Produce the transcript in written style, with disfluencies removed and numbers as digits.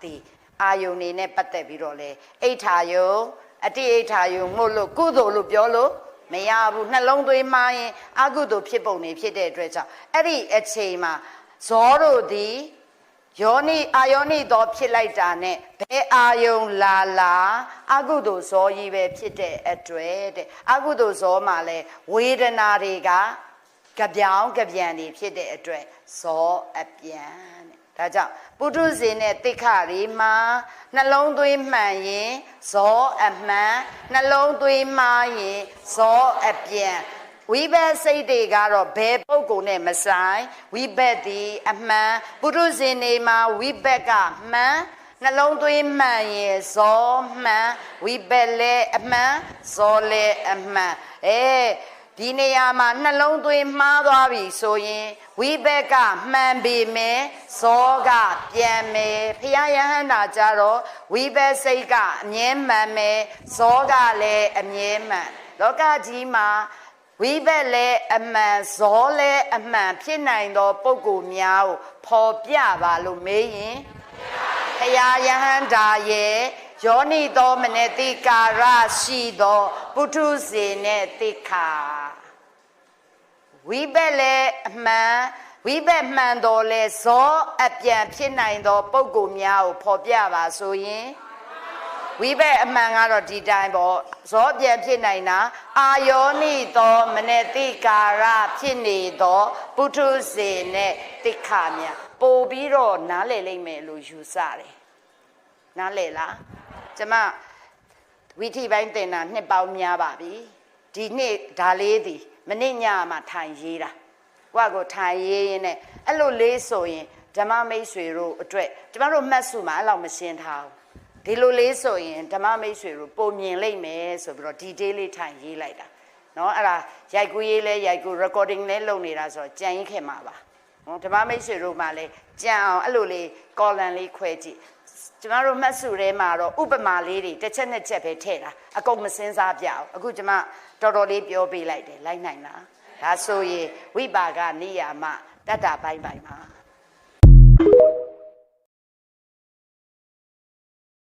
သည်အာယုန်နေနဲ့ပတ်သက်ပြီးတော့လေအိဋ္ဌာယုံအတိအိဋ္ဌာယုံမို့လို့ကုသိုလ်လို့ပြောလို့မရဘူးနှလုံးသွင်းမှရင်အကုသိုလ်ဖြစ်ပုံနေဖြစ်တဲ့အတွက်ကြောင့်အဲ့ဒီအချိန်မှာဇောတို့သည်ယောနိအာယောနိတော်ဖြစ်လိုက်တာနဲ့ဘယ်အာယုံလာအကုသိုလ်ဇောကြီးပဲဖြစ်တဲ့အတွက်တဲ့အကုသိုလ်ဇောမှာလဲဝေဒနာတွေကကြပြောင်းကြပြန်နေဖြစ်တဲ့အတွက်ဇောအပြန်တဲ့ဒါကြောင့်ပုထုဇဉ်နဲ့တိခါတွေမှာနှလုံးသွင်းမှန်ရင်ဇောအမှန်နှလုံးသွင်းမှားရင်ဇောအပြန်ဝိဘက်စိတ်တွေကတော့ဘယ်ပုဂ္ဂိုလ်နဲ့မဆိုင်ဝိဘက်ဒီအမှန်ပုထုဇဉ်တွေမှာဝိဘက်ကမှန်နှလုံးသွင်းမှန်ရင်ဇောမှန်ဝိဘက်လည်းအမှန်ဇောလည်းအမှန်ဒီနေရာမှာနှလုံးသွင်းမှားသွားပြီဆိုရင်ဝိဘက်ကမှန်ပေမဲ့ဇောကပြန်မယ်ဖရာယဟန္တာကြတော့ဝိဘက်စိတ်ကအမြဲမှန်မယ်ဇောကလည်းအမြဲမှန်လောကကြီးမှာဝိဘက်လည်းအမှန်ဇောလည်းအမှန်ဖြစ်နိုင်သောပုဂ္ဂိုလ်များကိုဖော်ပြပါလို့မေးရင်ဖရာယဟန္တာရဲ့ယောနိသောမနတိကာရရှိသောပုထုဇဉ်နဲ့တိခါဝိဘက်လည်းအမှန်ဝိဘက်မှန်တော်လဲဇောအပြန်ဖြစ်နိုင်သောပုဂ္ဂိုလ်များကိုဖော်ပြပါဆိုရင်ဝိဘက်အမှန်ကတော့ဒီတိုင်းပေါ့ဇောပြန်ဖြစ်နိုင်တာအာယောနိသောမနတိကာရဖြစ်နေသောပုထုဇဉ်နဲ့တိခါများပို့ပြီးတော့နားလည်လိမ့်မယ်လို့ယူဆတယ်နားလည်လားကျမဝိထိပိုင်းတင်တာနှစ်ပေါင်းများပါပြီဒီနှစ်ဒါလေးသည်မနေ့ညမှာထိုင်ရေးတာကိုထိုင်ရေးရင်းနဲ့အဲ့လိုလေးဆိုရင်ဓမ္မမိတ်ဆွေတို့အတွက်ကျမတို့မှတ်စုမှာအဲ့လောက်မရှင်းထားဘူးဒီလိုလေးဆိုရင်ဓမ္မမိတ်ဆွေတို့ပုံမြင်လိမ့်မယ်ဆိုပြီးတော့ဒီတေးလေးထိုင်ရေးလိုက်တာနော်အဲ့ဒါရိုက်ကူးရေးလဲရိုက်ကူး recording လဲလုပ်နေတာဆိုတော့ကြံရင်ခင်မှာပါနော်ဓမ္မမိတ်ဆွေတို့မှလည်းကြံအောင်အဲ့လိုလေး column လေးခွဲကြည့်ကျမတို့မှတ်စုထဲမှာတော့ဥပမာလေးတွေတစ်ချက်နှစ်ချက်ပဲထည့်တာအကုန်မစင်းစားပြအောင်အခုကျမတော်တော်လေးပြောပေးလိုက်တယ်လိုက်နိုင်လားဒါဆိုရင်ဝိပါကနိယာမတတ္တပိုင်းမှာ